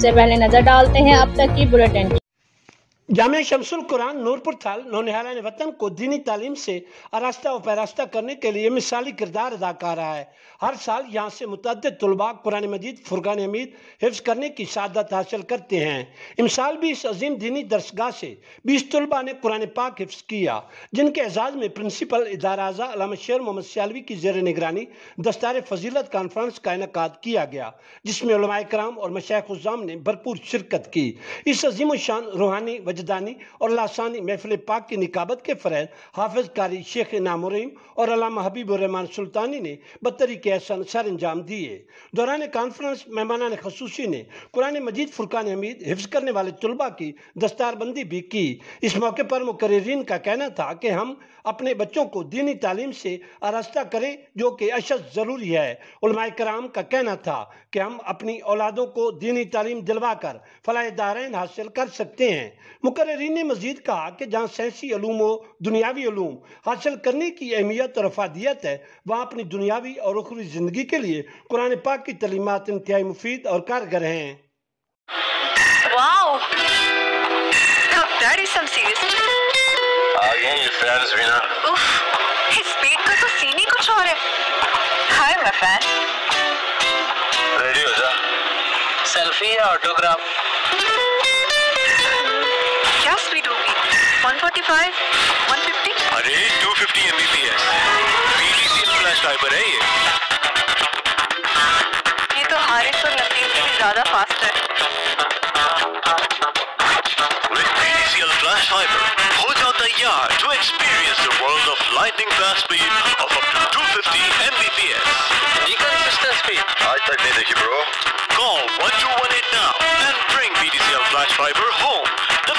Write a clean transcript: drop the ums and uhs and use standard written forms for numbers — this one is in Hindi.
सबसे पहले नजर डालते हैं अब तक की बुलेटिन। जामिया शमसुल कुरान नूरपुर थाल नौनिहाल वतन को दीनी तालीम से आरास्ता व पैरास्ता करने के लिए मिसाली किरदार अदा कर रहा है। हर साल यहाँ से मुतअद्दिद तुलबा कुरान मजीद फुरकान हमीद हिफ्ज़ करने की शहादत हासिल करते हैं। इमसाल भी इस अजीम दीनी दरसगाह से 20 तुलबा ने कुरान पाक हिफ्ज़ किया, जिनके एजाज़ में प्रिंसिपल इदारा आज़ा अल्लामा शेर मोहम्मद सियालवी की ज़ेर निगरानी दस्तार फजीलत कॉन्फ्रेंस का इनेकाद किया गया, जिसमें उलमाए कराम और मशाइख़-उज़्ज़ाम ने भरपूर शिरकत की। इस अजीम शान रूहानी वजदानी और लासानी महफिल पाक की निकाबत के फ़रज़ हाफिज़ कारी शेख इनाम रहीम और अल्लामा हबीबुर रहमान सुल्तानी ने बतरीक़े एहसन सर अंजाम दिए। दौरान कॉन्फ्रेंस मेहमानान ख़ुसूसी ने कुरान मजीद फुरकान हमीद हिफ्ज़ करने वाले तुलबा की दस्तारबंदी भी की। इस मौके पर मुकर्रिरीन का कहना था कि हम अपने बच्चों को दीनी तालीम से आरास्ता करें, जो कि अशद ज़रूरी है। उलमाए कराम का कहना था कि हम अपनी औलादों को दीनी तालीम दिलवा कर फलाह दारैन हासिल कर सकते हैं। मुकर्रिरीन ने मजीद कहा कि जहाँ साइंसी उलूम व दुनियावी उलूम हासिल करने की अहमियत और अफादियत है, वहाँ अपनी दुनियावी और उखरवी ज़िंदगी के लिए कुरान पाक की तलीमात इंतहाई मुफीद और कारगर हैं। Wow! Now that is some serious. आ गए ये फैंस भी ना। उफ, इस स्पीड का तो सीन ही कुछ और है। Hi my fan. रेडी हो जा। सेल्फी या ऑटोग्राफ? क्या स्पीड होगी? 145, 150? अरे 250 Mbps। BTC फ्लैश फाइबर है ये। ये तो हारिस और लतीफ से भी ज़्यादा फास्ट है। With BTCL Flash Fiber, हो जाओ तैयार to experience the world of lightning fast speed of up to 250 Mbps. ये consistent speed आज तक नहीं देखी bro. Call 1218 now and bring BTCL Flash Fiber home. The